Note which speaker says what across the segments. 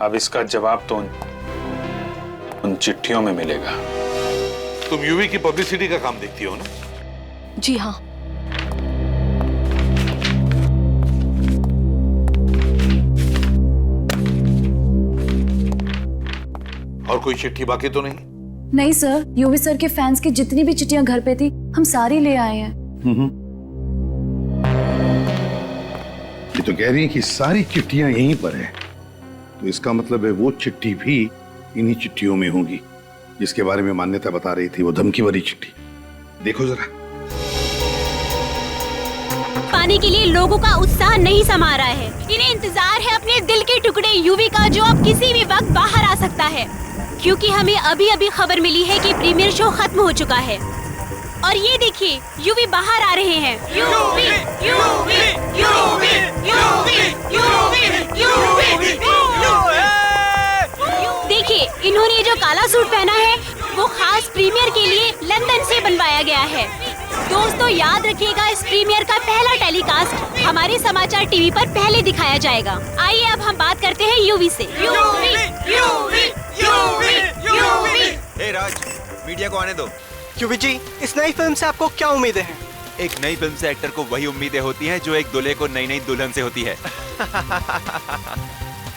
Speaker 1: अब इसका जवाब तो उन चिट्ठियों में मिलेगा।
Speaker 2: तुम यूवी की पब्लिसिटी का काम देखती हो ना?
Speaker 3: जी हाँ।
Speaker 2: और कोई चिट्ठी बाकी तो नहीं?
Speaker 4: नहीं सर, यूवी सर के फैंस की जितनी भी चिट्ठियां घर पे थी हम सारी ले आए हैं।
Speaker 5: ये तो कह रही है कि सारी चिट्ठियां यहीं पर है, तो इसका मतलब है वो चिट्ठी भी इन्हीं चिट्ठियों में होगी जिसके बारे में मान्यता बता रही थी, वो धमकी भरी चिट्ठी। देखो जरा।
Speaker 6: पाने के लिए लोगों का उत्साह नहीं समा रहा है। इन्हें इंतजार है अपने दिल के टुकड़े यूवी का, जो अब किसी भी वक्त बाहर आ सकता है, क्योंकि हमें अभी अभी खबर मिली है कि प्रीमियर शो खत्म हो चुका है। और ये देखिए, यूवी बाहर आ रहे हैं। UV, UV, UV, UV, UV, UV, देखिए, इन्होंने जो काला सूट पहना है वो खास प्रीमियर के लिए लंदन से बनवाया गया है। दोस्तों याद रखिएगा, इस प्रीमियर का पहला टेलीकास्ट हमारे समाचार टीवी पर पहले दिखाया जाएगा। आइए अब हम बात करते हैं यूवी से। UV, UV, UV, UV.
Speaker 7: Hey Raj, media को आने दो।
Speaker 8: यूवी जी, इस नई फिल्म से आपको क्या उम्मीदें हैं?
Speaker 7: एक नई फिल्म से एक्टर को वही उम्मीदें होती हैं जो एक दूल्हे को नई नई दुल्हन से होती है।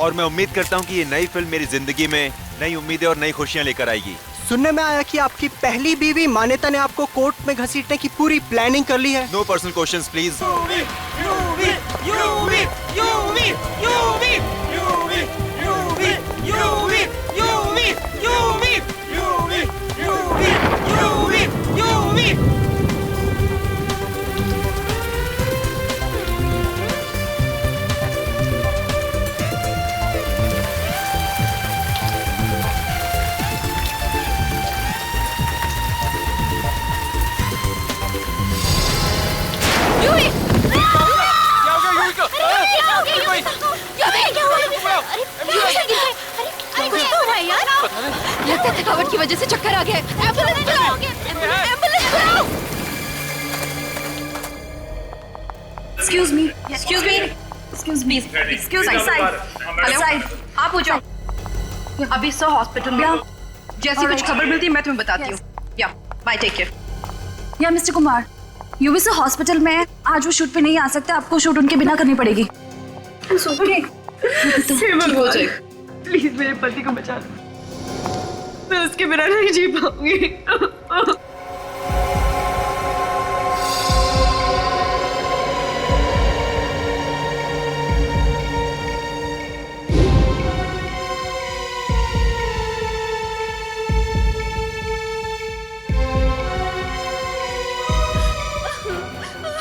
Speaker 7: और मैं उम्मीद करता हूँ कि ये नई फिल्म मेरी जिंदगी में नई उम्मीदें और नई खुशियाँ लेकर आएगी।
Speaker 8: सुनने में आया कि आपकी पहली बीवी मान्यता ने आपको कोर्ट में घसीटने की पूरी प्लानिंग कर ली है।
Speaker 7: No personal questions please.
Speaker 8: यूवी, UV, UV, UV, UV, UV, UV, UV, UV, UV, UV, UV, UV, यूवी।
Speaker 3: लगता है थकावट की वजह से चक्कर आ गया। एम्बुलेंस बुलाओ, एम्बुलेंस बुलाओ।
Speaker 4: Excuse me, excuse me, excuse me, excuse me, side, side.
Speaker 3: हाँ पूछो। अभी सो हॉस्पिटल में, जैसी कुछ खबर मिलती है मैं तुम्हें बताती हूँ। या बाय, टेक केयर।
Speaker 4: या mister Kumar, UV sir hospital में है, आज वो शूट पे नहीं आ सकते, आपको शूट उनके बिना करनी पड़ेगी।
Speaker 3: हो जाएगा। प्लीज मेरे पति को बचा लो, मैं उसके बिना नहीं जी पाऊंगी।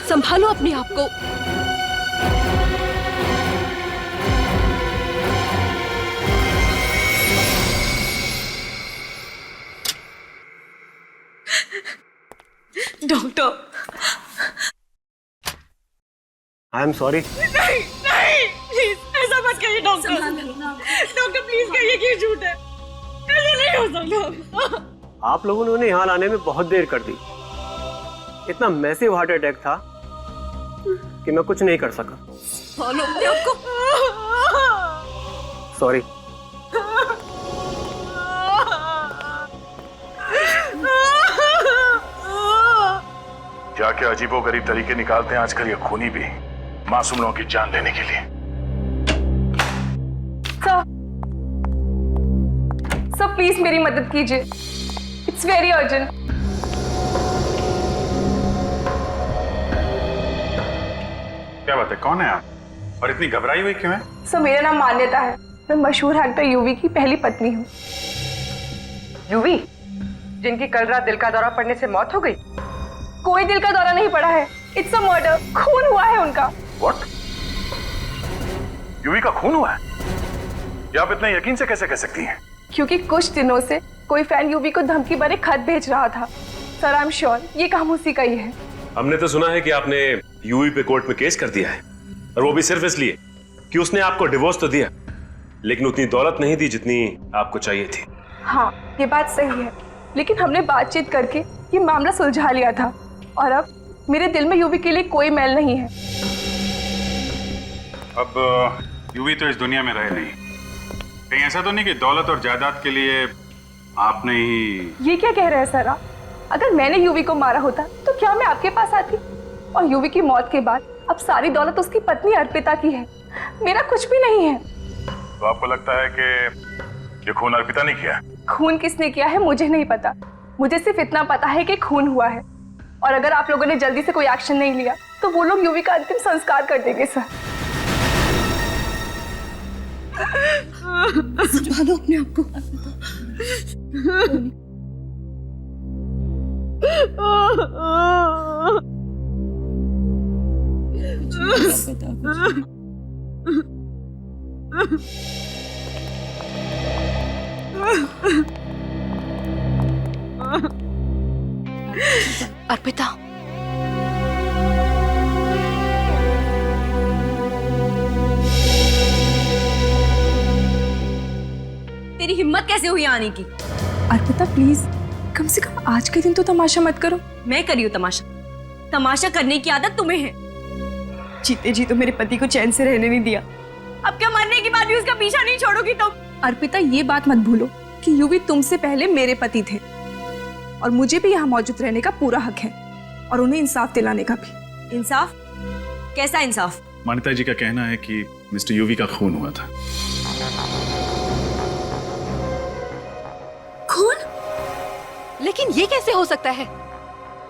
Speaker 3: संभालो अपने आप को। Doctor,
Speaker 8: I am sorry.
Speaker 3: नहीं नहीं, प्लीज ऐसा मत करिए डॉक्टर। डॉक्टर प्लीज कहिए कि ये झूठ है, ऐसा नहीं हो सकता।
Speaker 8: आप लोगों ने उन्हें यहाँ लाने में बहुत देर कर दी। इतना मैसिव हार्ट अटैक था कि मैं कुछ नहीं कर सका।
Speaker 3: फॉलो अपने आप को।
Speaker 8: सॉरी।
Speaker 5: क्या क्या अजीबोगरीब तरीके निकालते हैं आजकल ये खूनी भी, मासूम लोगों की जान लेने के लिए।
Speaker 3: सर प्लीज मेरी मदद कीजिए, इट्स वेरी अर्जेंट।
Speaker 1: क्या बात है, कौन है आप और इतनी घबराई हुई क्यों है?
Speaker 3: सर मेरा नाम मान्यता है, मैं मशहूर एक्टर यूवी की पहली पत्नी हूँ।
Speaker 9: यूवी, जिनकी कल रात दिल का दौरा पड़ने से मौत हो गई?
Speaker 3: कोई दिल का दौरा नहीं पड़ा है, इट्स अ मर्डर, खून हुआ है उनका।
Speaker 5: What? यूवी का खून हुआ है? ये आप इतना यकीन से कैसे कह सकती हैं?
Speaker 3: क्योंकि कुछ दिनों से कोई फैन यूवी को धमकी भरे खत भेज रहा था। सर आई एम श्योर ये काम उसी का ही है।
Speaker 10: हमने तो सुना है कि आपने यूवी पे कोर्ट में केस कर दिया है, और वो भी सिर्फ इसलिए कि उसने आपको डिवोर्स तो दिया, लेकिन उतनी दौलत नहीं दी जितनी आपको चाहिए थी।
Speaker 3: हाँ ये बात सही है, लेकिन हमने बातचीत करके ये मामला सुलझा लिया था, और अब मेरे दिल में यूवी के लिए कोई मैल नहीं है।
Speaker 1: अब यूवी तो इस दुनिया में रहे नहीं, कहीं ऐसा तो नहीं कि दौलत और जायदाद के लिए आपने ही...
Speaker 11: ये क्या कह रहे हैं सर आप? अगर मैंने यूवी को मारा होता तो क्या मैं आपके पास आती? और यूवी की मौत के बाद अब सारी दौलत उसकी पत्नी अर्पिता की है, मेरा कुछ भी नहीं है।
Speaker 1: तो आपको लगता है कि ये खून अर्पिता ने किया?
Speaker 11: खून किसने किया है मुझे नहीं पता, मुझे सिर्फ इतना पता है कि खून हुआ है। और अगर आप लोगों ने जल्दी से कोई एक्शन नहीं लिया तो वो लोग यूवी का अंतिम संस्कार कर देंगे सर।
Speaker 4: समझा दो अपने आप को।
Speaker 3: अर्पिता,
Speaker 4: तेरी हिम्मत कैसे हुई आने की?
Speaker 11: अर्पिता प्लीज, कम से कम आज के दिन तो तमाशा मत करो।
Speaker 4: मैं करी हूँ तमाशा? तमाशा करने की आदत तुम्हें है। जीते जी तो मेरे पति को चैन से रहने नहीं दिया, अब क्या मरने के बाद भी उसका पीछा नहीं छोड़ोगी तुम?
Speaker 11: अर्पिता ये बात मत भूलो कि यूवी तुमसे पहले मेरे पति थे और मुझे भी यहाँ मौजूद रहने का पूरा हक है और उन्हें इंसाफ दिलाने का भी।
Speaker 4: इंसाफ? कैसा इंसाफ?
Speaker 1: मान्यता जी का कहना है कि मिस्टर यूवी का खून हुआ था।
Speaker 3: खून? लेकिन ये कैसे हो सकता है?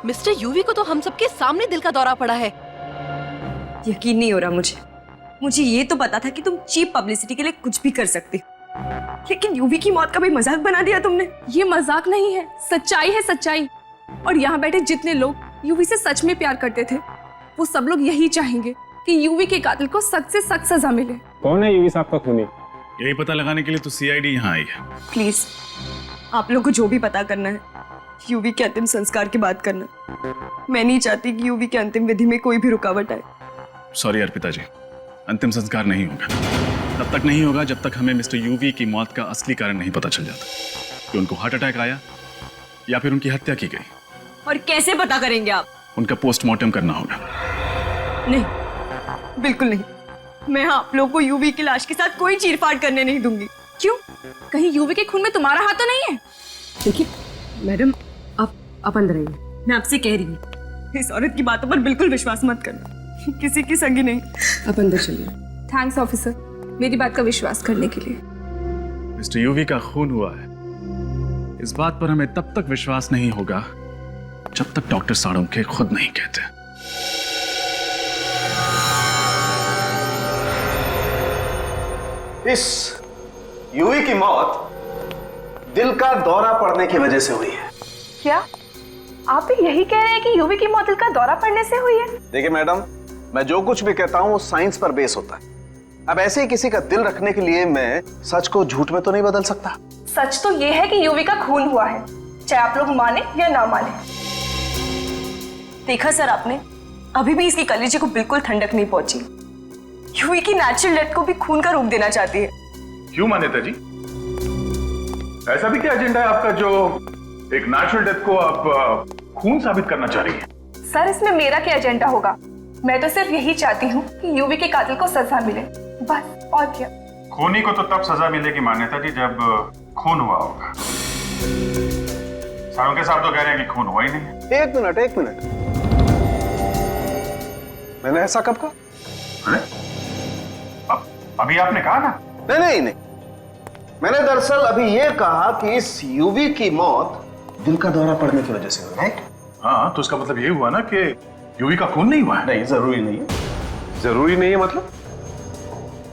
Speaker 3: मिस्टर यूवी को तो हम सबके सामने दिल का दौरा पड़ा है।
Speaker 4: यकीन नहीं हो रहा मुझे ये तो पता था कि तुम चीप पब्लिसिटी के लिए कुछ भी कर सकती, लेकिन यूवी की मौत का भी मजाक बना दिया तुमने।
Speaker 11: ये मजाक नहीं है, सच्चाई है सच्चाई। और यहाँ बैठे जितने लोग यूवी से सच में प्यार करते थे वो सब लोग यही चाहेंगे कि यूवी के कातिल को सख्त से सख्त सजा मिले।
Speaker 10: कौन है यूवी साहब का खूनी?
Speaker 1: यही पता लगाने के लिए तो सीआईडी यहाँ आई है।
Speaker 4: प्लीज आप लोग को जो भी पता करना है यूवी के अंतिम संस्कार की बात करना। मैं नहीं चाहती कि यूवी के अंतिम विधि में कोई भी रुकावट आए।
Speaker 1: सॉरी अर्पिता जी, अंतिम संस्कार नहीं होगा। तब तक नहीं होगा जब तक हमें मिस्टर यूवी की मौत का असली कारण नहीं पता चल जाता कि उनको हार्ट अटैक आया या फिर उनकी हत्या की गई।
Speaker 4: और कैसे पता करेंगे आप?
Speaker 1: उनका पोस्टमार्टम करना होगा।
Speaker 4: नहीं, बिल्कुल नहीं। मैं आप लोगों को यूवी की लाश के साथ कोई चीरफाड़ करने नहीं दूंगी।
Speaker 11: क्यों? कहीं यूवी के खून में तुम्हारा हाथ तो नहीं है?
Speaker 4: देखिए मैडम, आप अंदर आइए। मैं आपसे कह रही हूँ इस औरत की बातों पर बिल्कुल विश्वास मत करना, किसी की संगी नहीं। आप अंदर चलिए।
Speaker 11: थैंक्स ऑफिसर, मेरी बात का विश्वास करने के लिए।
Speaker 1: मिस्टर यूवी का खून हुआ है, इस बात पर हमें तब तक विश्वास नहीं होगा जब तक डॉक्टर साळुंखे खुद नहीं कहते।
Speaker 12: इस यूवी की मौत दिल का दौरा पड़ने की वजह से हुई है।
Speaker 11: क्या आप भी यही कह रहे हैं कि यूवी की मौत दिल का दौरा पड़ने से हुई है?
Speaker 12: देखिए मैडम, मैं जो कुछ भी कहता हूँ वो साइंस पर बेस होता है। अब ऐसे ही किसी का दिल रखने के लिए मैं सच को झूठ में तो नहीं बदल सकता।
Speaker 11: सच तो ये है कि यूवी का खून हुआ है, चाहे आप लोग माने या ना माने।
Speaker 4: देखा सर आपने, अभी भी इसकी कलेजे को बिल्कुल ठंडक नहीं पहुंची। यूवी की नेचुरल डेथ को भी खून का रूप देना चाहती है।
Speaker 1: क्यों मान्यता जी, ऐसा भी क्या एजेंडा है आपका जो एक नेचुरल डेथ को आप खून साबित करना चाह रही है?
Speaker 11: सर इसमें मेरा क्या एजेंडा होगा? मैं तो सिर्फ यही चाहती हूँ कि यूवी के कातिल को सजा मिले, बस। और क्या?
Speaker 1: खूनी को तो तब सजा मिलेगी मान्यता जी जब खून हुआ होगा। साळुंखे साहब तो कह रहे हैं कि खून हुआ ही नहीं।
Speaker 12: एक मिनट, मैंने ऐसा कब कहा?
Speaker 1: अरे अभी आपने कहा ना।
Speaker 12: नहीं, मैंने दरअसल अभी ये कहा कि इस यूवी की मौत दिल का दौरा पड़ने की वजह से हुई है।
Speaker 1: हाँ, तो उसका मतलब ये हुआ ना कि यूवी का खून नहीं हुआ है।
Speaker 12: नहीं, जरूरी नहीं है। जरूरी नहीं है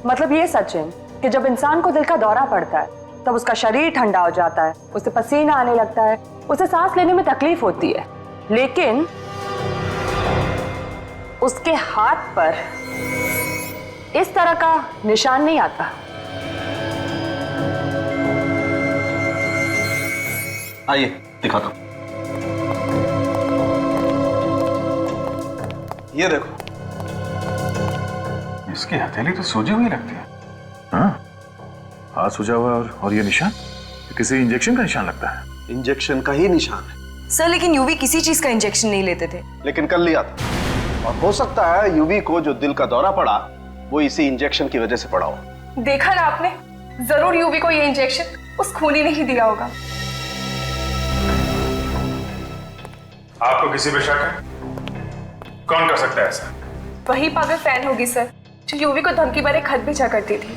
Speaker 9: मतलब ये सच है कि जब इंसान को दिल का दौरा पड़ता है तब उसका शरीर ठंडा हो जाता है, उसे पसीना आने लगता है, उसे सांस लेने में तकलीफ होती है, लेकिन उसके हाथ पर इस तरह का निशान नहीं आता।
Speaker 12: आइए दिखाता हूं। ये देखो,
Speaker 1: इसकी हथेली तो सूजी हुई लगती है। हाँ, हाथ सूजा हुआ और ये निशान किसी इंजेक्शन का निशान लगता है।
Speaker 12: इंजेक्शन का ही निशान है
Speaker 4: सर, लेकिन यूवी किसी चीज का इंजेक्शन नहीं लेते थे।
Speaker 12: लेकिन कर लिया था, और हो सकता है यूवी को जो दिल का दौरा पड़ा वो इसी इंजेक्शन की वजह से पड़ा हो।
Speaker 11: देखा ना आपने, जरूर यूवी को ये इंजेक्शन उस खूनी ने ही दिया होगा।
Speaker 10: आपको किसी पे शक है? कौन कर सकता है ऐसा?
Speaker 11: वही पागल फैन होगी सर, जो यूवी को धमकी भरे खत भेजा करती थी।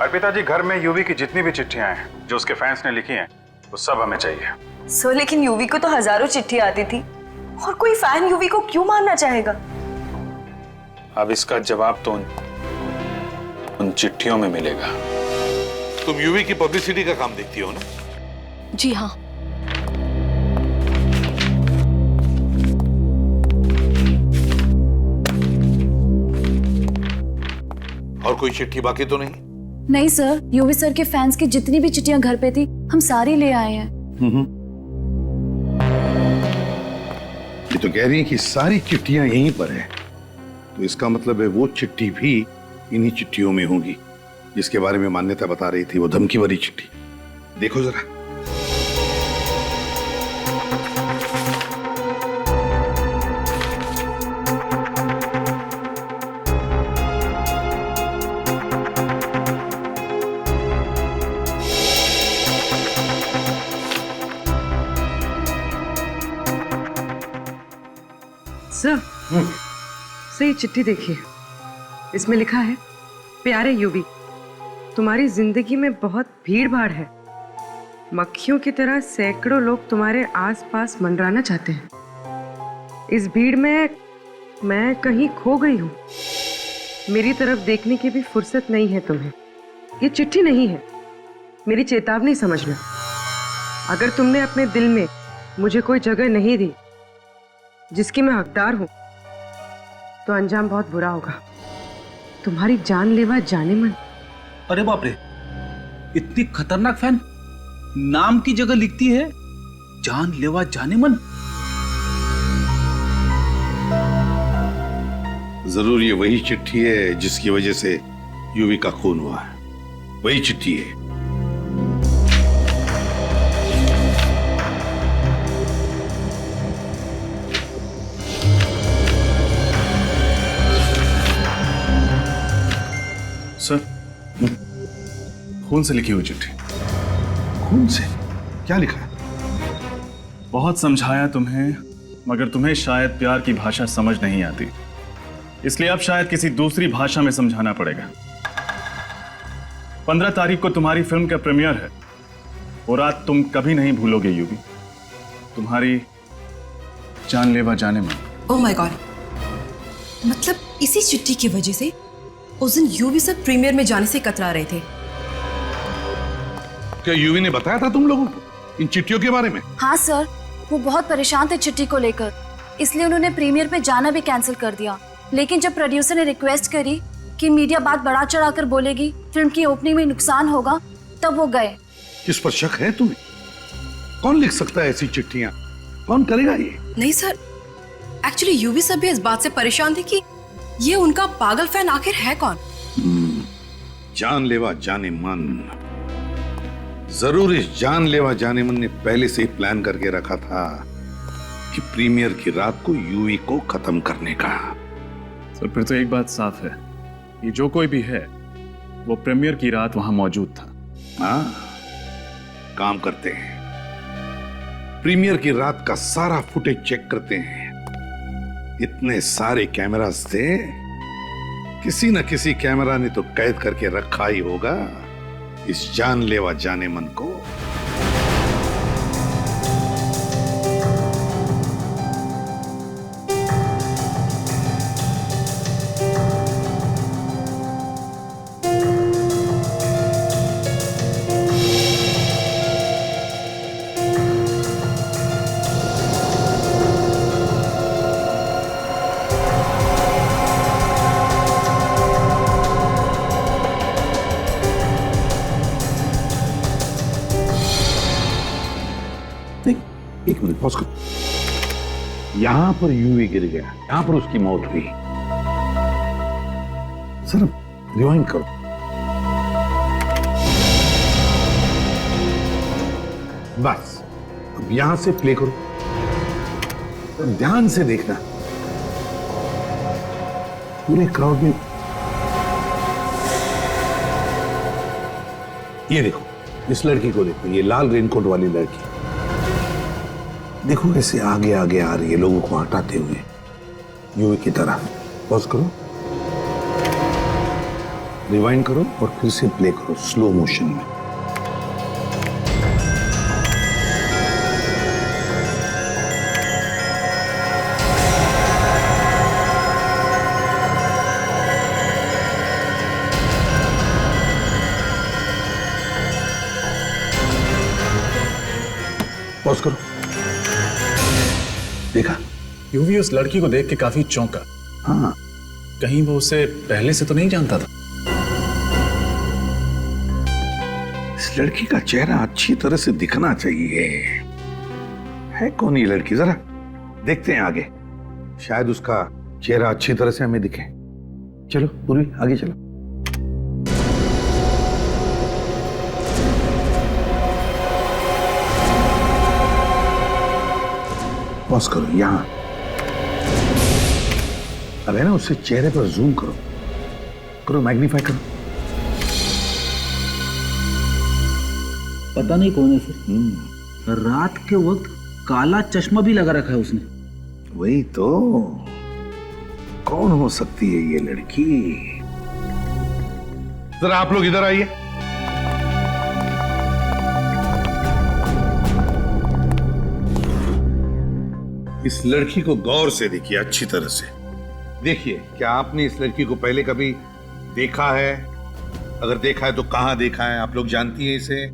Speaker 1: अर्पिता जी, घर में यूवी की जितनी भी चिट्ठियां हैं जो उसके फैंस ने लिखी हैं वो सब हमें चाहिए।
Speaker 4: सो लेकिन यूवी को तो हजारों चिट्ठी आती थी और कोई फैन यूवी को क्यों मारना चाहेगा?
Speaker 1: अब इसका जवाब तो उन चिट्ठियों में मिलेगा।
Speaker 2: तुम यूवी की पब्लिसिटी का काम देखती हो ना?
Speaker 11: जी हाँ।
Speaker 2: और कोई चिट्ठी बाकी तो नहीं?
Speaker 13: नहीं सर, यूवी सर के फैंस की जितनी भी चिट्ठियां घर पे थी हम सारी ले आए हैं।
Speaker 5: ये तो कह रही है कि सारी चिट्ठियां यहीं पर है, तो इसका मतलब है वो चिट्ठी भी इन्हीं चिट्ठियों में होगी जिसके बारे में मान्यता बता रही थी, वो धमकी भरी चिट्ठी। देखो जरा।
Speaker 4: सर ये चिट्ठी देखिए, इसमें लिखा है, प्यारे यूवी, तुम्हारी जिंदगी में बहुत भीड़ भाड़ है। मक्खियों की तरह सैकड़ों लोग तुम्हारे आसपास मंडराना चाहते हैं। इस भीड़ में मैं कहीं खो गई हूँ। मेरी तरफ देखने की भी फुर्सत नहीं है तुम्हें। ये चिट्ठी नहीं है, मेरी चेतावनी समझना। अगर तुमने अपने दिल में मुझे कोई जगह नहीं दी जिसकी मैं हकदार हूं, तो अंजाम बहुत बुरा होगा। तुम्हारी जानलेवा जाने मन।
Speaker 14: अरे बाप रे, इतनी खतरनाक फैन, नाम की जगह लिखती है जानलेवा जाने मन।
Speaker 5: जरूर ये वही चिट्ठी है जिसकी वजह से यूवी का खून हुआ है। वही चिट्ठी है।
Speaker 1: सर, खून से लिखी हुई चिट्ठी।
Speaker 5: खून से? क्या लिखा है?
Speaker 1: बहुत समझाया तुम्हें, मगर तुम्हें शायद प्यार की भाषा समझ नहीं आती, इसलिए अब शायद किसी दूसरी भाषा में समझाना पड़ेगा। 15 तारीख को तुम्हारी फिल्म का प्रीमियर है। वो रात तुम कभी नहीं भूलोगे यूवी, तुम्हारी जानलेवा जाने मन।
Speaker 4: ओह माय गॉड, मतलब इसी चिट्ठी की वजह से उस दिन यूवी सर प्रीमियर में जाने से कतरा रहे थे।
Speaker 5: क्या यूवी ने बताया था तुम लोगों को इन चिट्ठियों के बारे में?
Speaker 13: हाँ सर, वो बहुत परेशान थे चिट्ठी को लेकर, इसलिए उन्होंने प्रीमियर पे जाना भी कैंसिल कर दिया। लेकिन जब प्रोड्यूसर ने रिक्वेस्ट करी कि मीडिया बात बढ़ा चढ़ाकर बोलेगी, फिल्म की ओपनिंग में नुकसान होगा, तब वो गए।
Speaker 5: किस पर शक है तुम्हें? कौन लिख सकता है ऐसी चिट्ठियां? कौन करेगा ये?
Speaker 4: नहीं सर, एक्चुअली यूवी सर भी इस बात से परेशान थे कि ये उनका पागल फैन आखिर है कौन।
Speaker 5: जानलेवा जाने मन। जरूर इस जानलेवा जाने मन ने पहले से ही प्लान करके रखा था कि प्रीमियर की रात को यूवी को खत्म करने का।
Speaker 1: सर, फिर तो एक बात साफ है, ये जो कोई भी है वो प्रीमियर की रात वहां मौजूद था।
Speaker 5: हाँ, काम करते हैं, प्रीमियर की रात का सारा फुटेज चेक करते हैं। इतने सारे कैमरास थे, किसी न किसी कैमरा ने तो कैद करके रखा ही होगा इस जानलेवा जाने मन को। एक मिनट पॉज करो। यहां पर यूवी गिर गया, यहां पर उसकी मौत हुई। सर रिवाइंड करो। बस अब यहां से प्ले करो, तो ध्यान से देखना। पूरे क्राउड में ये देखो, इस लड़की को देखो, ये लाल रेनकोट वाली लड़की। देखो कैसे आगे आगे आ रही है, लोगों को हटाते हुए यूवी की तरह। पॉज करो, रिवाइंड करो और फिर से प्ले करो स्लो मोशन में। पॉज करो। देखा?
Speaker 1: यूवी उस लड़की को देख के काफी चौंका।
Speaker 5: हाँ,
Speaker 1: कहीं वो उसे पहले से तो नहीं जानता था।
Speaker 5: इस लड़की का चेहरा अच्छी तरह से दिखना चाहिए। है कौन ये लड़की, जरा देखते हैं आगे, शायद उसका चेहरा अच्छी तरह से हमें दिखे। चलो पूर्वी, आगे चलो। पॉज करो यहां। अब है ना, उससे चेहरे पर जूम करो, करो मैग्नीफाई करो।
Speaker 14: पता नहीं कौन है सर। रात के वक्त काला चश्मा भी लगा रखा है उसने।
Speaker 5: वही तो, कौन हो सकती है ये लड़की? जरा आप लोग इधर आइए। इस लड़की को गौर से देखिए, अच्छी तरह से देखिए। क्या आपने इस लड़की को पहले कभी देखा है? अगर देखा है तो कहां देखा है? आप लोग जानती हैं इसे?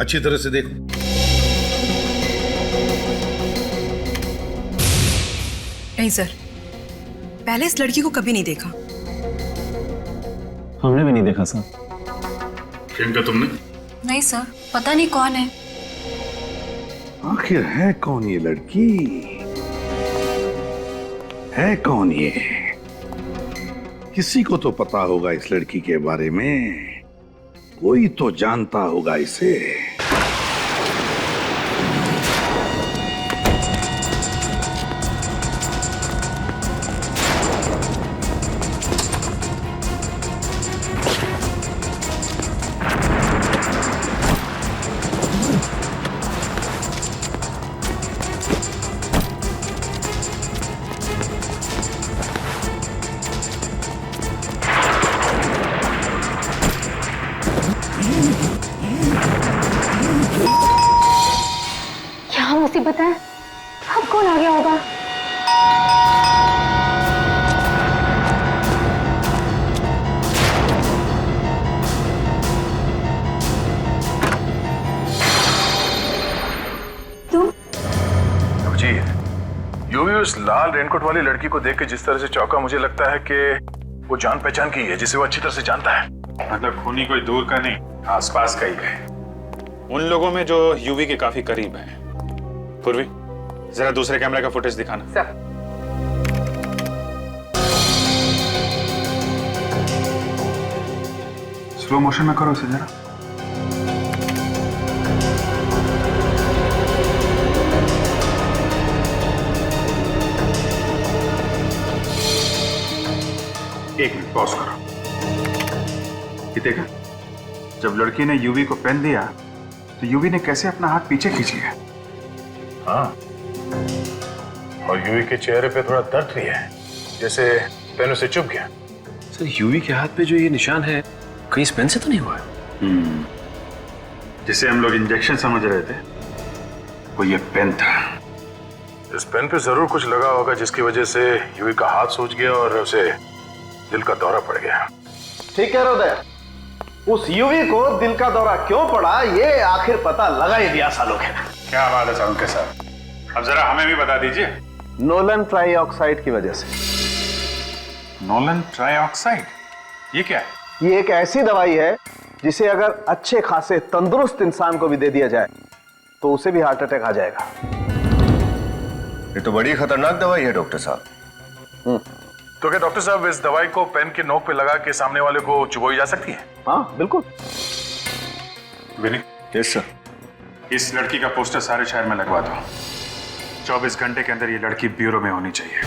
Speaker 5: अच्छी तरह से देखो।
Speaker 15: नहीं सर, पहले इस लड़की को कभी नहीं देखा।
Speaker 14: हमने भी नहीं देखा सर।
Speaker 1: प्रियंका, तुमने?
Speaker 13: नहीं सर, पता नहीं कौन है।
Speaker 5: आखिर है कौन ये लड़की? है कौन ये? किसी को तो पता होगा इस लड़की के बारे में, कोई तो जानता होगा इसे।
Speaker 13: मुसीबत है, अब कौन आ गया होगा? तुम?
Speaker 1: जी, यूवी उस लाल रेनकोट वाली लड़की को देख के जिस तरह से चौंका, मुझे लगता है कि वो जान पहचान की है, जिसे वो अच्छी तरह से जानता है। मतलब खूनी कोई दूर का नहीं, आसपास का ही है। उन लोगों में जो यूवी के काफी करीब है। पूर्वी, जरा दूसरे कैमरे का फुटेज दिखाना।
Speaker 4: सर।
Speaker 1: स्लो मोशन में करो इसे जरा। एक मिनट पॉज करो। ये देखा, जब लड़की ने यूवी को पेन दिया तो यूवी ने कैसे अपना हाथ पीछे खींच लिया। हाँ, और यूवी के चेहरे पे थोड़ा दर्द भी है, जैसे पेन उसे चुभ गया।
Speaker 10: सर, यूवी के हाथ पे जो ये निशान है, कहीं इस पेन से तो नहीं हुआ है?
Speaker 1: जिसे हम लोग इंजेक्शन समझ रहे थे, वो ये पेन था। इस पेन पे जरूर कुछ लगा होगा, जिसकी वजह से यूवी का हाथ सूज गया और उसे दिल का दौरा पड़ गया।
Speaker 12: ठीक कह रहे हो दया। उस यूवी को दिल का दौरा क्यों पड़ा, ये आखिर पता लगा ही दिया सालों के।
Speaker 1: क्या बात है साहब के साथ, अब जरा हमें भी बता दीजिए।
Speaker 12: नोलन ट्राइऑक्साइड की वजह से।
Speaker 1: नोलन ट्राइऑक्साइड, ये क्या है?
Speaker 12: ये एक ऐसी दवाई है जिसे अगर अच्छे खासे तंदुरुस्त इंसान को भी दे दिया जाए तो उसे भी हार्ट अटैक आ जाएगा।
Speaker 16: ये तो बड़ी खतरनाक दवाई है डॉक्टर साहब।
Speaker 1: तो क्या डॉक्टर साहब इस दवाई को पेन के नोक पे लगा के सामने वाले को चुबोई जा सकती है?
Speaker 12: हाँ बिल्कुल।
Speaker 1: विनी,
Speaker 16: यस सर।
Speaker 1: इस लड़की का पोस्टर सारे शहर में लगवा दो। 24 घंटे के अंदर ये लड़की ब्यूरो में होनी चाहिए।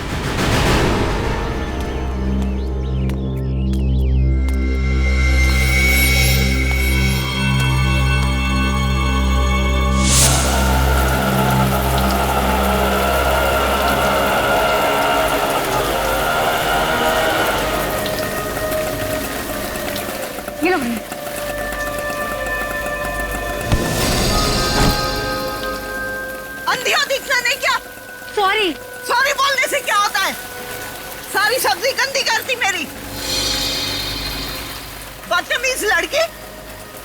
Speaker 4: ये लो।
Speaker 3: अंधिया दिखना नहीं क्या?
Speaker 13: सॉरी।
Speaker 3: सॉरी बोलने से क्या होता है? सारी सब्जी गंदी करती मेरी। बदतमीज लड़की,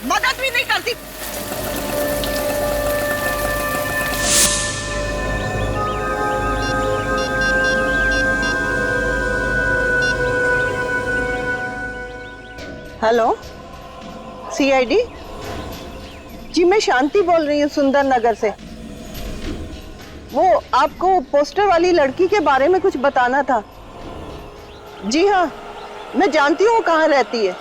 Speaker 3: मदद भी नहीं करती।
Speaker 17: हेलो, सीआईडी जी, मैं शांति बोल रही हूँ सुंदर नगर से। वो आपको पोस्टर वाली लड़की के बारे में कुछ बताना था। जी हाँ, मैं जानती हूँ वो कहाँ रहती है।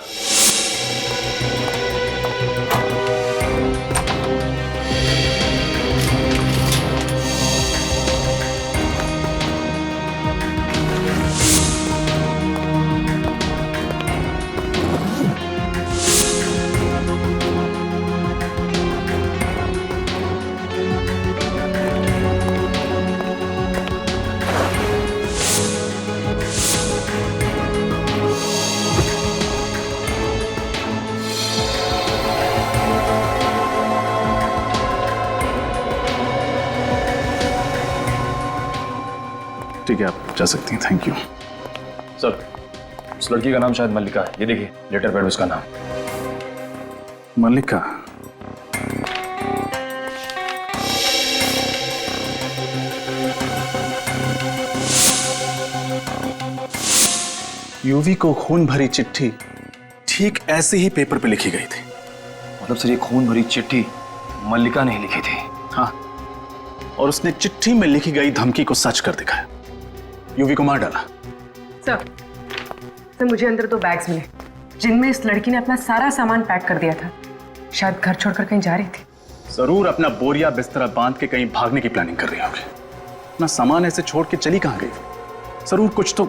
Speaker 12: ठीक है, आप जा सकती हैं। Thank you
Speaker 18: sir. उस लड़की का नाम शायद मल्लिका है। ये देखिए लेटर पैड, उसका नाम
Speaker 12: मल्लिका। यूवी को खून भरी चिट्ठी ठीक ऐसे ही पेपर पे लिखी गई थी।
Speaker 18: मतलब सर, ये खून भरी चिट्ठी मल्लिका ने ही लिखी थी?
Speaker 12: हाँ, और उसने चिट्ठी में लिखी गई धमकी को सच कर दिखाया। यूवी को मार डाला।
Speaker 4: सर, मुझे अंदर 2 बैग्स मिले जिनमें इस लड़की ने अपना सारा सामान पैक कर दिया था। शायद घर छोड़कर कहीं जा रही थी।
Speaker 12: जरूर अपना बोरिया बिस्तरा बांध के कहीं भागने की प्लानिंग कर रही होगी। अपना सामान ऐसे छोड़ के चली कहां गई? जरूर कुछ तो।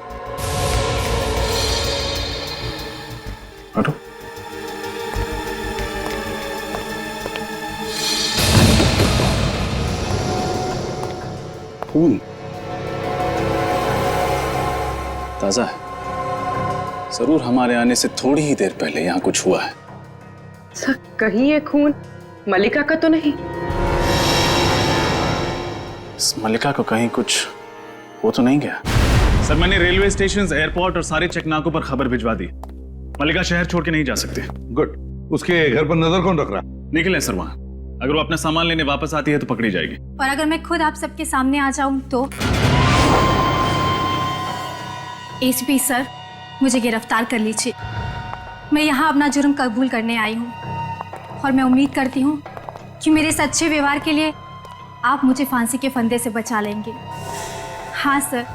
Speaker 12: हटो। खून ताजा है। जरूर हमारे आने से थोड़ी ही देर पहले यहाँ कुछ हुआ है।
Speaker 4: सर, कहीं ये खून मल्लिका का तो नहीं?
Speaker 12: इस मल्लिका को कहीं कुछ हो तो नहीं गया? सर, मैंने रेलवे स्टेशन, एयरपोर्ट और सारे चेकनाकों पर खबर भिजवा दी। मल्लिका शहर छोड़ के नहीं जा सकते।
Speaker 5: गुड। उसके घर पर नजर कौन रख रहा?
Speaker 12: निकले सर वहां। अगर वो अपना सामान लेने वापस आती है तो पकड़ी जाएगी।
Speaker 13: और अगर मैं खुद आप सबके सामने आ जाऊं तो? एसीपी सर, मुझे गिरफ्तार कर लीजिए। मैं यहाँ अपना जुर्म कबूल करने आई हूँ और मैं उम्मीद करती हूँ कि मेरे सच्चे व्यवहार के लिए आप मुझे फांसी के फंदे से बचा लेंगे। हाँ सर,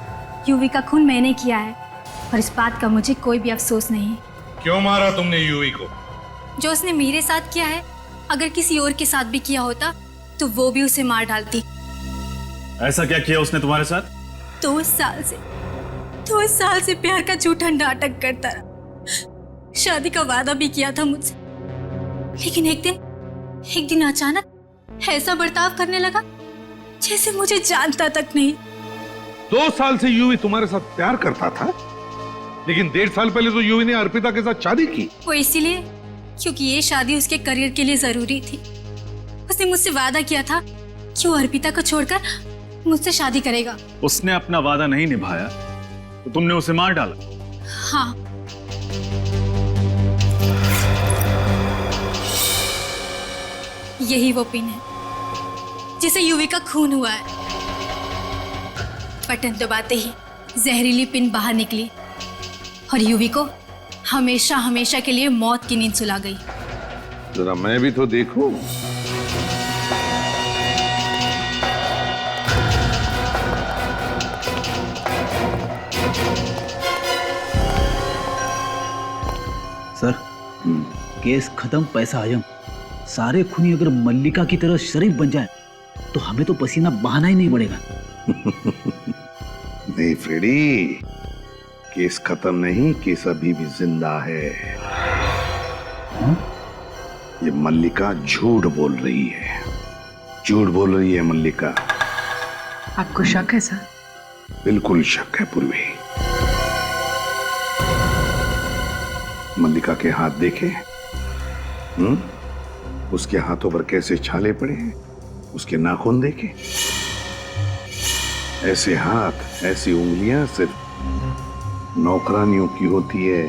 Speaker 13: यूवी का खून मैंने किया है और इस बात का मुझे कोई भी अफसोस नहीं।
Speaker 5: क्यों मारा तुमने यूवी को?
Speaker 13: जो उसने मेरे साथ किया है, अगर किसी और के साथ भी किया होता तो वो भी उसे मार डालती।
Speaker 12: ऐसा क्या किया उसने तुम्हारे साथ?
Speaker 13: 2 साल से प्यार का झूठा नाटक करता रहा। शादी का वादा भी किया था मुझसे, लेकिन एक दिन अचानक ऐसा बर्ताव करने लगा जैसे मुझे जानता तक नहीं।
Speaker 5: 2 साल से यूवी तुम्हारे साथ प्यार करता था, लेकिन 1.5 साल पहले तो यूवी ने अर्पिता के साथ शादी की।
Speaker 13: वो इसीलिए क्योंकि ये शादी उसके करियर के लिए जरूरी थी। उसने मुझसे वादा किया था कि वो अर्पिता को छोड़कर मुझसे शादी करेगा।
Speaker 12: उसने अपना वादा नहीं निभाया तो तुमने उसे मार डाला?
Speaker 13: हाँ। यही वो पिन है जिसे यूवी का खून हुआ है। बटन दबाते ही जहरीली पिन बाहर निकली और यूवी को हमेशा हमेशा के लिए मौत की नींद सुला गई।
Speaker 5: जरा मैं भी तो देखूं।
Speaker 14: सर, केस खत्म, पैसा आयम। सारे खूनी अगर मल्लिका की तरह शरीफ बन जाए तो हमें तो पसीना बहाना ही नहीं पड़ेगा।
Speaker 5: नहीं फ्रेडी, केस खत्म नहीं, केस अभी भी जिंदा है। ये मल्लिका झूठ बोल रही है, झूठ बोल रही है मल्लिका।
Speaker 4: आपको शक है सर?
Speaker 5: बिल्कुल शक है पूर्वी। मल्लिका के हाथ देखे, उसके हाथों पर कैसे छाले पड़े हैं, उसके नाखून देखे। ऐसे हाथ, ऐसी उंगलियां सिर्फ नौकरानियों की होती है,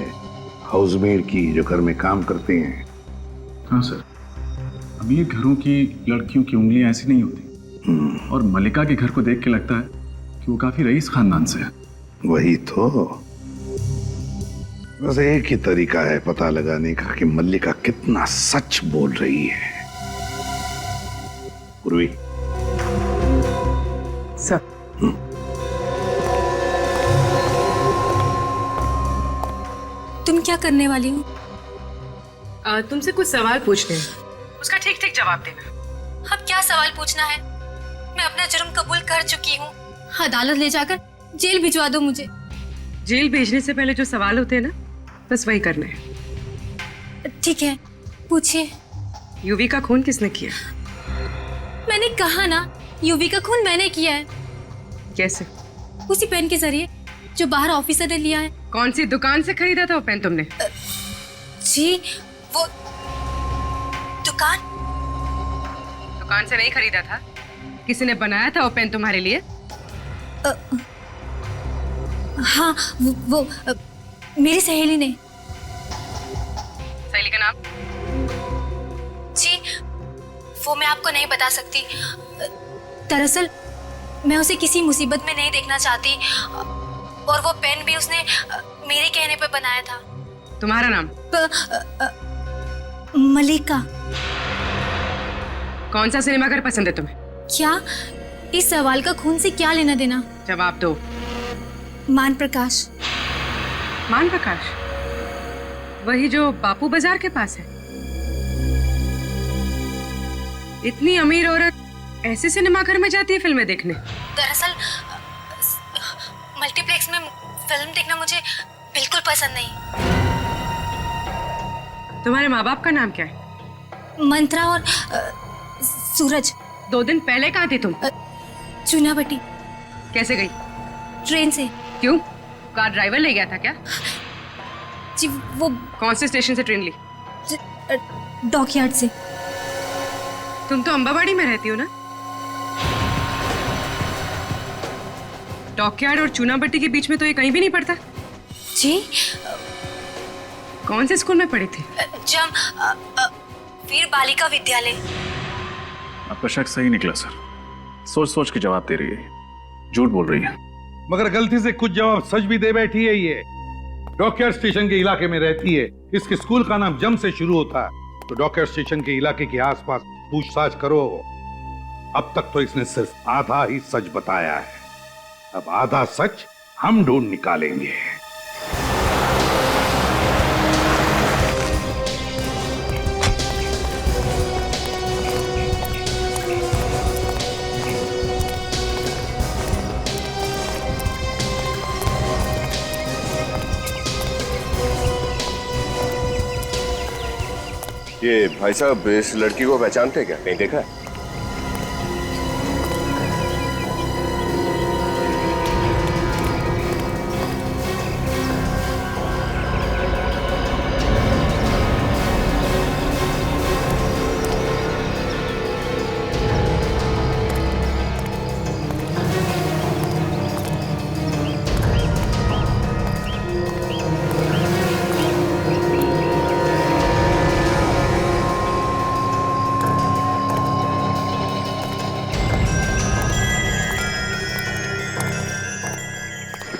Speaker 5: हाउसमेड की, जो घर में काम करते हैं।
Speaker 12: हाँ सर, अमीर घरों की लड़कियों की उंगलियां ऐसी नहीं होती। और मल्लिका के घर को देख के लगता है कि वो काफी रईस खानदान से है।
Speaker 5: वही तो, बस एक ही तरीका है पता लगाने का कि मल्लिका कितना सच बोल रही है। पूर्वी
Speaker 4: सर,
Speaker 13: तुम क्या करने वाली हो?
Speaker 4: तुमसे कुछ सवाल पूछने हैं, उसका ठीक ठीक जवाब देना।
Speaker 13: अब क्या सवाल पूछना है? मैं अपना जुर्म कबूल कर चुकी हूँ। अदालत ले जाकर जेल भिजवा दो मुझे।
Speaker 4: जेल भेजने से पहले जो सवाल होते हैं ना, बस वही करना है।
Speaker 13: ठीक है, पूछिए।
Speaker 4: यूवी का खून किसने किया?
Speaker 13: मैंने कहा ना, यूवी का खून मैंने किया है।
Speaker 4: कैसे?
Speaker 13: उसी पेन के जरिए जो बाहर ऑफिसर ने लिया है।
Speaker 4: कौन सी दुकान से खरीदा था वो पेन तुमने?
Speaker 13: जी, वो
Speaker 4: दुकान से नहीं खरीदा था, किसी ने बनाया था वो पेन तुम्हारे लिए?
Speaker 13: हाँ, वो मेरी सहेली ने।
Speaker 4: सहेली का नाम?
Speaker 13: जी, वो मैं आपको नहीं बता सकती। दरअसल मैं उसे किसी मुसीबत में नहीं देखना चाहती, और वो पेन भी उसने मेरे कहने पे बनाया था।
Speaker 4: तुम्हारा नाम?
Speaker 13: मल्लिका।
Speaker 4: कौन सा सिनेमाघर पसंद है तुम्हें?
Speaker 13: क्या? इस सवाल का खून से क्या लेना देना?
Speaker 4: जवाब दो।
Speaker 13: मान प्रकाश।
Speaker 4: मान प्रकाश? वही जो बापू बाजार के पास है? इतनी अमीर औरत ऐसे सिनेमाघर में जाती है फिल्में देखने?
Speaker 13: दरअसल मल्टीप्लेक्स में फिल्म देखना मुझे बिल्कुल पसंद नहीं।
Speaker 4: तुम्हारे माँ बाप का नाम क्या है?
Speaker 13: मंत्रा और सूरज।
Speaker 4: 2 दिन पहले कहाँ थी तुम?
Speaker 13: चुनाभट्टी।
Speaker 4: कैसे गई?
Speaker 13: ट्रेन से।
Speaker 4: क्यों? कार ड्राइवर ले गया था क्या?
Speaker 13: जी, वो
Speaker 4: कौन से स्टेशन से ट्रेन ली?
Speaker 13: डॉकयार्ड से।
Speaker 4: तुम तो अंबाबाड़ी में रहती हो ना? डॉकयार्ड और चूनाभट्टी के बीच में तो ये कहीं भी नहीं पड़ता।
Speaker 13: जी?
Speaker 4: कौन से स्कूल में पढ़ी थी?
Speaker 13: वीर बालिका विद्यालय।
Speaker 12: आपका शक सही निकला सर, सोच सोच के जवाब दे रही है, झूठ बोल रही है।
Speaker 5: मगर गलती से कुछ जवाब सच भी दे बैठी है। ये डॉकयार्ड स्टेशन के इलाके में रहती है, इसके स्कूल का नाम जम से शुरू होता है। तो डॉकयार्ड स्टेशन के इलाके के आसपास पूछताछ करो। अब तक तो इसने सिर्फ आधा ही सच बताया है, अब आधा सच हम ढूंढ निकालेंगे।
Speaker 16: ये भाई साहब इस लड़की को पहचानते क्या? कहीं देखा है?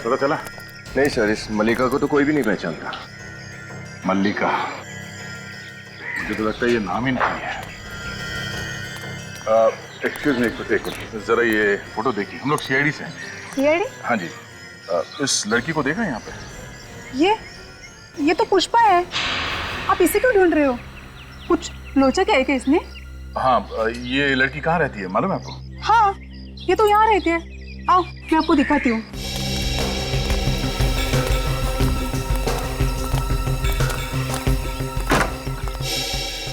Speaker 5: पता चला?
Speaker 16: नहीं सर, इस मल्लिका को तो कोई भी नहीं पहचानता।
Speaker 5: मल्लिका? मुझे तो लगता है ये नाम ही नहीं है। एक्सक्यूज मी, जरा ये फोटो देखिए, हम लोग सीआईडी से हैं।
Speaker 19: सीआईडी?
Speaker 5: हाँ जी। इस लड़की को देखा यहाँ पे?
Speaker 19: ये तो पुष्पा है। आप इसे क्यों ढूंढ रहे हो? कुछ लोचा क्या है क्या इसने?
Speaker 5: हाँ, ये लड़की कहाँ रहती है मालूम है आपको?
Speaker 19: हाँ, ये तो यहाँ रहती है। आओ मैं आपको दिखाती हूँ।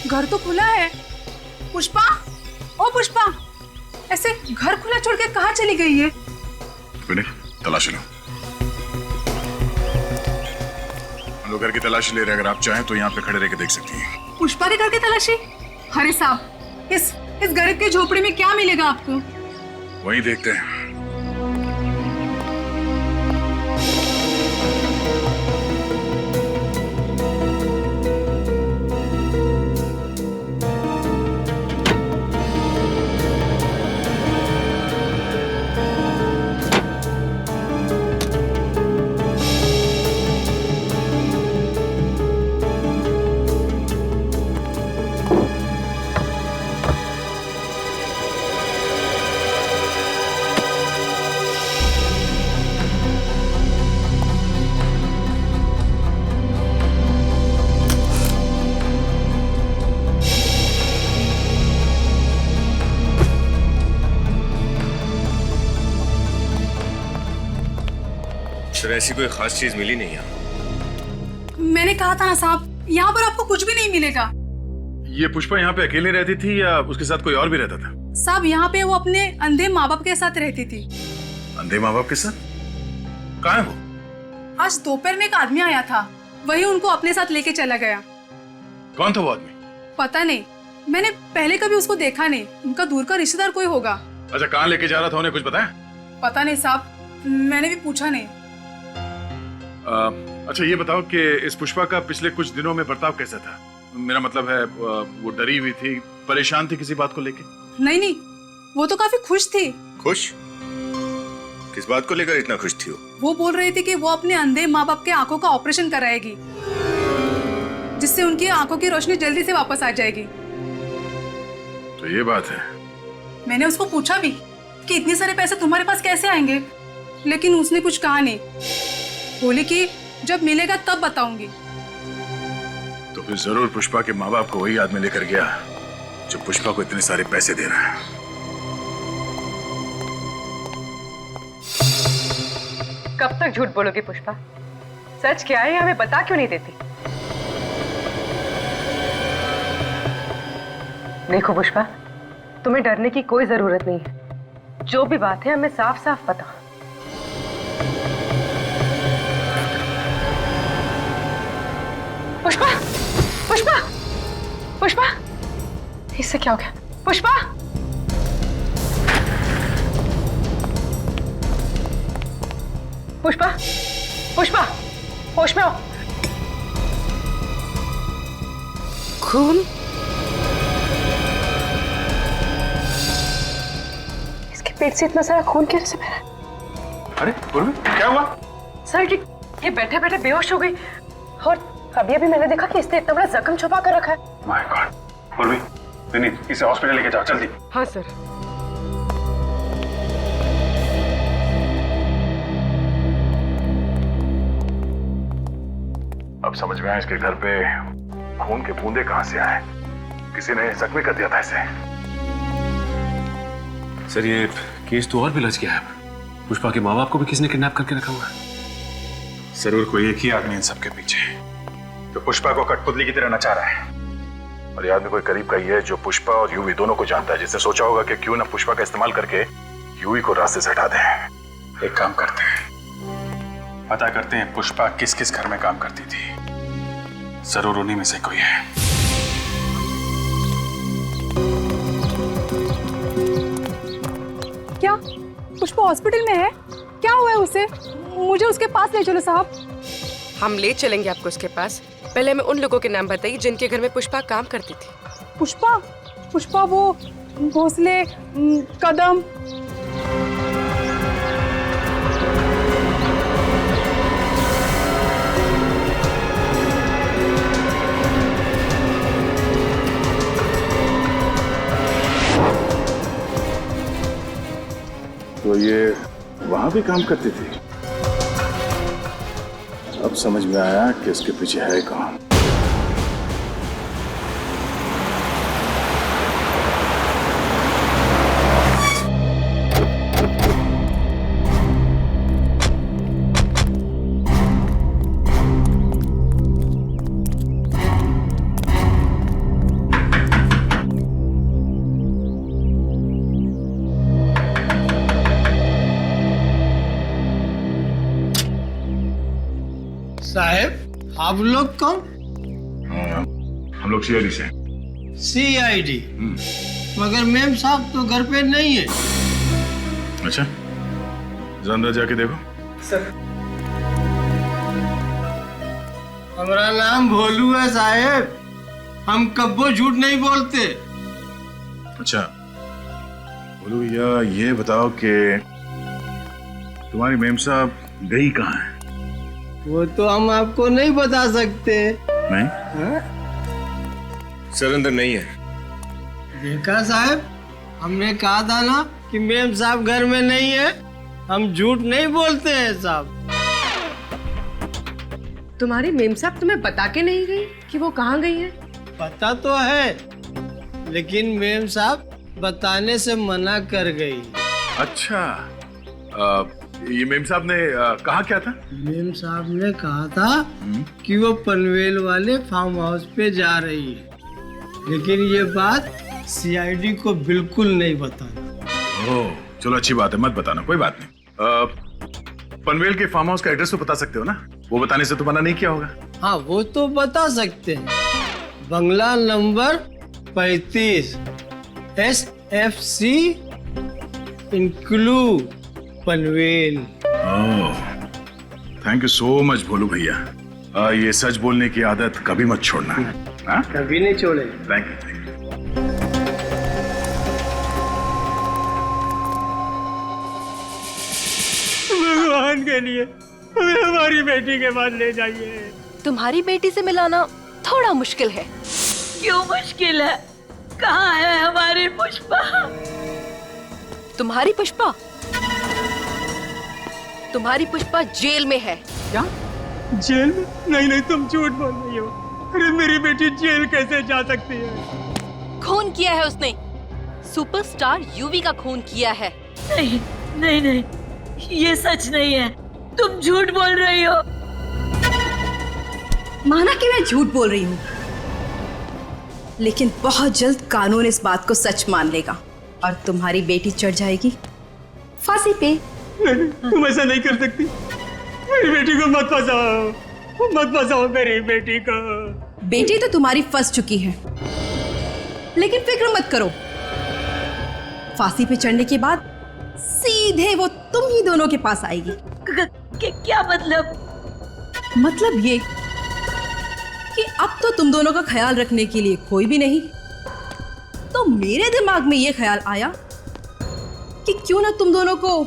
Speaker 19: घर तो खुला है। पुष्पा, ओ पुष्पा, ऐसे घर खुला छोड़ के कहाँ चली गई है?
Speaker 5: तलाश लो।
Speaker 1: हम लोग घर की तलाशी ले रहे हैं, अगर आप चाहें तो यहाँ पे खड़े रह के देख सकती हैं।
Speaker 19: पुष्पा के घर की तलाशी? अरे साहब, इस गरीब के झोपड़ी में क्या मिलेगा आपको?
Speaker 1: वही देखते हैं।
Speaker 16: सर ऐसी कोई खास चीज मिली नहीं यहाँ।
Speaker 19: मैंने कहा था ना साहब, यहाँ पर आपको कुछ भी नहीं मिलेगा।
Speaker 1: ये पुष्पा यहाँ पे अकेले रहती थी या उसके साथ कोई और भी रहता था?
Speaker 19: साहब यहाँ पे वो अपने अंधे माँ बाप के साथ रहती थी।
Speaker 1: अंधे माँ बाप के साथ? कहाँ है वो?
Speaker 19: आज दोपहर में एक आदमी आया था, वही उनको अपने साथ लेके चला गया।
Speaker 1: कौन था वो आदमी?
Speaker 19: पता नहीं, मैंने पहले कभी उसको देखा नहीं। उनका दूर का रिश्तेदार कोई होगा।
Speaker 1: अच्छा, कहाँ लेके जा रहा था, उन्हें कुछ बताया?
Speaker 19: पता नहीं साहब, मैंने भी पूछा नहीं।
Speaker 1: अच्छा ये बताओ कि इस पुष्पा का पिछले कुछ दिनों में बर्ताव कैसा था? मेरा मतलब है वो डरी हुई थी, परेशान थी किसी बात को लेके?
Speaker 19: नहीं, वो तो काफी खुश थी।
Speaker 16: खुश? किस बात को लेकर इतना खुश थी
Speaker 19: वो बोल रही थी कि वो अपने अंधे माँ बाप के आंखों का ऑपरेशन कराएगी, जिससे उनकी आंखों की रोशनी जल्दी से वापस आ जाएगी।
Speaker 1: तो ये बात है।
Speaker 19: मैंने उसको पूछा भी कि इतने सारे पैसे तुम्हारे पास कैसे आएंगे, लेकिन उसने कुछ कहा नहीं। बोली कि जब मिलेगा तब बताऊंगी।
Speaker 1: तो फिर जरूर पुष्पा के माँ बाप को वही आदमी लेकर गया जो पुष्पा को इतने सारे पैसे दे रहा है।
Speaker 4: कब तक झूठ बोलोगी पुष्पा? सच क्या है हमें बता क्यों नहीं देती? देखो पुष्पा, तुम्हें डरने की कोई जरूरत नहीं है। जो भी बात है हमें साफ साफ पता। पुष्पा, पुष्पा, पुष्पा, इससे क्या हो गया? पुष्पा, पुष्पा, पुष्पा, होश में हो। खून? इसके पेट से इतना सारा खून कैसे बह रहा है?
Speaker 1: अरे पूर्वी, क्या हुआ?
Speaker 4: सर ये बैठे बैठे बेहोश हो गई और अभी मैंने देखा कि इसने इतना बड़ा जख्म छुपा कर रखा है।
Speaker 1: My God. पूर्वी, नहीं, इसे हॉस्पिटल लेके जाओ जल्दी।
Speaker 4: हाँ सर।
Speaker 1: अब समझ में आया इसके घर पे खून के बूंदे कहां से आए। किसी ने जख्मी कर दिया था इसे।
Speaker 10: सर ये केस तो और भी लच गया है। पुष्पा के माँ बाप को भी किसी ने किडनैप करके रखा हुआ है।
Speaker 1: जरूर कोई एक ही आदमी इन सबके पीछे तो पुष्पा को कठपुतली की तरह नचा रहा है। और ये आदमी कोई करीब का ही है जो पुष्पा और यूवी दोनों को जानता है, जिसने सोचा होगा कि क्यों ना पुष्पा का इस्तेमाल करके यूवी को रास्ते से हटा दें। एक काम करते हैं, पता करते हैं पुष्पा किस किस घर में काम करती थी। जरूर उन्हीं में से कोई है।
Speaker 19: क्या पुष्पा हॉस्पिटल में है? क्या हुआ है उसे? मुझे उसके पास ले चलो साहब।
Speaker 4: हम ले चलेंगे आपको उसके पास। पहले हमें उन लोगों के नाम बताइए जिनके घर में पुष्पा काम करती थी।
Speaker 19: पुष्पा? पुष्पा वो भोसले, कदम।
Speaker 1: तो ये वहां भी काम करती थी। अब समझ में आया कि इसके पीछे है कौन।
Speaker 20: साहब, आप लोग कौन?
Speaker 1: हम लोग सीआईडी से।
Speaker 20: सीआईडी? मगर मेम साहब तो घर पे नहीं है।
Speaker 1: अच्छा, जरा अंदर जाके देखो।
Speaker 20: सर, हमारा नाम भोलू है साहेब, हम कब्बो झूठ नहीं बोलते।
Speaker 1: अच्छा बोलो भैया, ये बताओ कि तुम्हारी मेम साहब गई कहाँ है?
Speaker 20: वो तो हम आपको नहीं बता सकते।
Speaker 1: नहीं?
Speaker 16: सर अंदर नहीं है।
Speaker 20: देखा साहब, हमने कहा था ना कि मेम साहब घर में नहीं है। हम झूठ नहीं बोलते हैं साहब।
Speaker 4: तुम्हारी मेम साहब तुम्हें बता के नहीं गई कि वो कहाँ गई है?
Speaker 20: पता तो है, लेकिन मेम साहब बताने से मना कर गई।
Speaker 1: अच्छा, ये मेम साहब ने कहा क्या था?
Speaker 20: मेम साहब ने कहा था कि वो पनवेल वाले फार्म हाउस पे जा रही है, लेकिन ये बात सीआईडी को बिल्कुल नहीं बताना।
Speaker 1: ओह, चलो अच्छी बात है, मत बताना, कोई बात नहीं। पनवेल के फार्म हाउस का एड्रेस तो बता सकते हो ना? वो बताने से तो मना नहीं किया होगा।
Speaker 20: हाँ, वो तो बता सकते हैं। बंगला नंबर 35 SFC इंक्लू Panvel.
Speaker 1: Thank you so much Bholu भैया। ये सच बोलने की आदत कभी मत छोड़ना। हाँ?
Speaker 20: कभी नहीं छोड़े।
Speaker 1: Thank you.
Speaker 20: भगवान के लिए हमें हमारी बेटी के पास ले जाइए।
Speaker 21: तुम्हारी बेटी से मिलाना थोड़ा मुश्किल है।
Speaker 3: क्यों मुश्किल है? कहाँ है हमारी पुष्पा?
Speaker 21: तुम्हारी पुष्पा? तुम्हारी पुष्पा जेल में है।
Speaker 20: क्या? जेल में? नहीं नहीं, तुम झूठ बोल रही हो। अरे मेरी बेटी जेल कैसे जा सकती है?
Speaker 21: खून किया है उसने। सुपरस्टार यूवी का खून किया है।
Speaker 3: नहीं नहीं नहीं, ये सच नहीं है। तुम झूठ बोल रही हो।
Speaker 22: माना कि मैं झूठ बोल रही हूँ, लेकिन बहुत जल्द कानून इस बात को सच मान लेगा और तुम्हारी बेटी चढ़ जाएगी फांसी पे।
Speaker 20: नहीं, तुम ऐसा नहीं कर सकती। मेरी बेटी को मत फंसाओ, मत फंसाओ मेरी बेटी को।
Speaker 22: बेटी तो तुम्हारी फंस चुकी है, लेकिन फिक्र मत करो। फांसी पे चढ़ने के बाद सीधे वो तुम ही दोनों के पास आएगी।
Speaker 3: क्या मतलब?
Speaker 22: मतलब ये कि अब तो तुम दोनों का ख्याल रखने के लिए कोई भी नहीं। तो मेरे दिमाग में ये ख्याल आया कि क्यों ना तुम दोनों को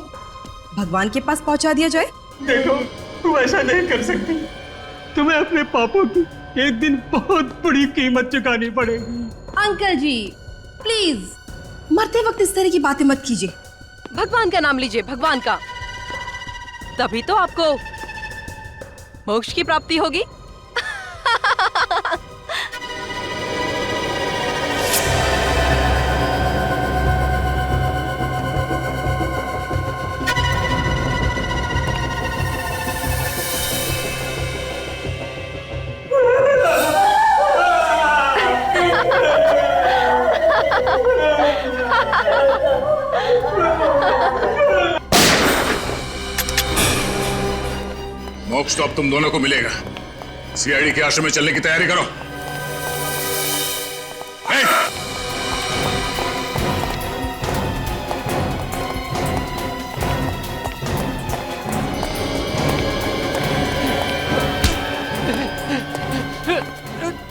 Speaker 22: भगवान के पास पहुंचा दिया जाए।
Speaker 20: देखो, तुम ऐसा नहीं कर सकती। तुम्हें अपने पापों की एक दिन बहुत बड़ी कीमत चुकानी पड़ेगी।
Speaker 22: अंकल जी प्लीज, मरते वक्त इस तरह की बातें मत कीजिए।
Speaker 21: भगवान का नाम लीजिए, भगवान का। तभी तो आपको मोक्ष की प्राप्ति होगी।
Speaker 1: मोक्ष तो अब तुम दोनों को मिलेगा। सीआईडी के आश्रम में चलने की तैयारी करो।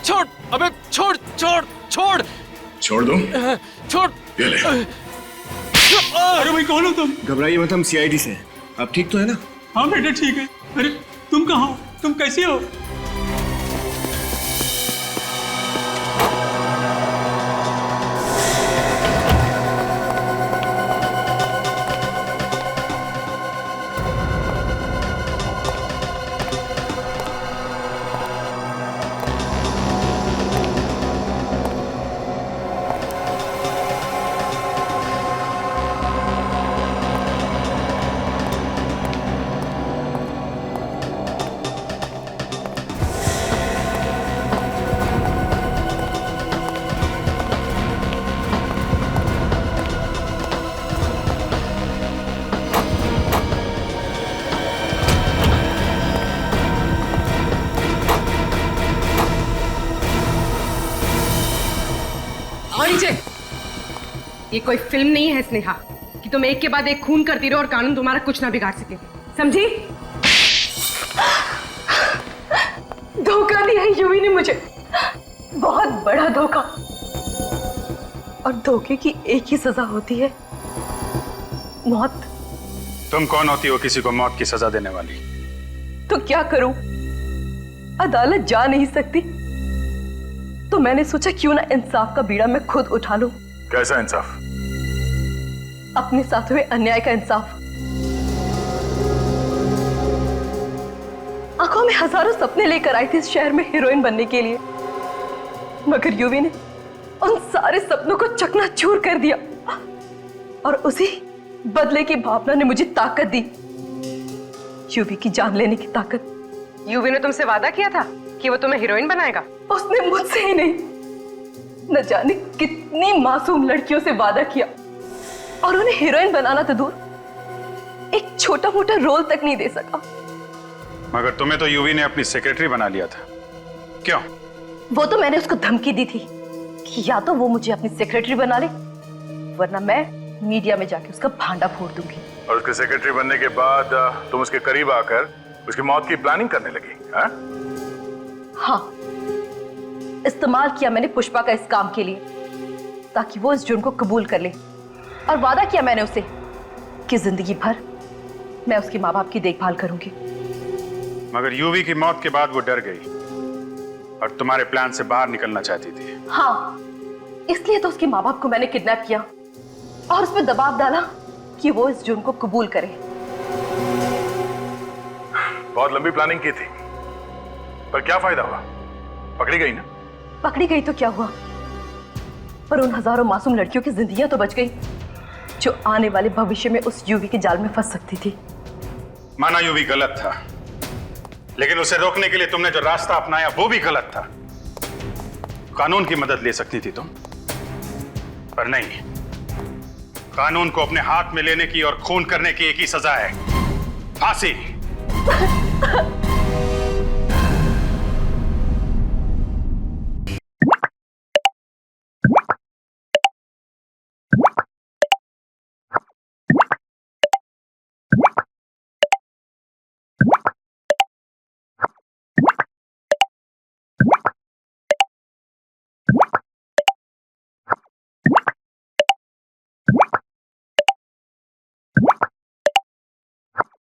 Speaker 23: छोड़, अबे छोड़ छोड़ छोड़।
Speaker 1: छोड़ दूं?
Speaker 23: छोड़।
Speaker 1: ये ले।
Speaker 20: अरे भाई, कौन हो तुम?
Speaker 16: घबराइए मत, हम सीआईडी से हैं। आप ठीक तो है ना?
Speaker 20: हाँ बेटा ठीक है। अरे तुम कहाँ हो? तुम कैसे हो?
Speaker 4: नीचे। ये कोई फिल्म नहीं है स्नेहा कि तुम एक के बाद एक खून करती रहो और कानून तुम्हारा कुछ ना बिगाड़ सके, समझी?
Speaker 9: धोखा दिया है यूवी ने मुझे, बहुत बड़ा धोखा। और धोखे की एक ही सजा होती है, मौत।
Speaker 12: तुम कौन होती हो किसी को मौत की सजा देने वाली?
Speaker 9: तो क्या करूं, अदालत जा नहीं सकती, तो मैंने सोचा क्यों ना इंसाफ का बीड़ा मैं खुद उठा लूं।
Speaker 1: कैसा इंसाफ?
Speaker 9: अपने साथ हुए अन्याय का इंसाफ। आंखों में हजारों सपने लेकर आई थी इस शहर में हीरोइन बनने के लिए, मगर यूवी ने उन सारे सपनों को चकनाचूर कर दिया और उसी बदले की भावना ने मुझे ताकत दी, यूवी की जान लेने की ताकत।
Speaker 4: यूवी ने तुमसे वादा किया था कि वो तुम्हें हीरोइन बनाएगा।
Speaker 9: उसने मुझसे ही नहीं, न जाने कितनी मासूम लड़कियों से वादा किया और उन्हें हीरोइन बनाना तो दूर, एक छोटा मोटा रोल तक नहीं दे सका।
Speaker 12: मगर तुम्हें तो यूवी ने अपनी सेक्रेटरी बना लिया था, क्यों?
Speaker 9: वो तो मैंने उसको धमकी दी थी कि या तो वो मुझे अपनी सेक्रेटरी बना ले, वरना मैं मीडिया में जाके उसका भांडा फोड़ दूंगी।
Speaker 1: और उसके सेक्रेटरी बनने के बाद तुम उसके करीब आकर उसकी मौत की प्लानिंग करने लगी, हाँ?
Speaker 9: हाँ, इस्तेमाल किया मैंने पुष्पा का इस काम के लिए ताकि वो इस जुर्म को कबूल कर ले, और वादा किया मैंने उसे कि जिंदगी भर मैं उसके माँ बाप की देखभाल करूंगी।
Speaker 12: मगर यूवी की मौत के बाद वो डर गई और तुम्हारे प्लान से बाहर निकलना चाहती थी।
Speaker 9: हाँ, इसलिए तो उसके माँ बाप को मैंने किडनैप किया और उस पर दबाव डाला कि वो इस जुर्म को कबूल करे।
Speaker 1: बहुत लंबी प्लानिंग की थी, पर क्या फायदा हुआ? पकड़ी गई ना?
Speaker 9: पकड़ी गई तो क्या हुआ, पर उन हजारों मासूम लड़कियों की जिंदगियां तो बच गई जो आने वाले भविष्य में उस यूवी के जाल में फंस सकती थी।
Speaker 12: माना यूवी गलत था, लेकिन उसे रोकने के लिए तुमने जो रास्ता अपनाया वो भी गलत था। कानून की मदद ले सकती थी तुम, पर नहीं। कानून को अपने हाथ में लेने की और खून करने की एक ही सजा है, फांसी।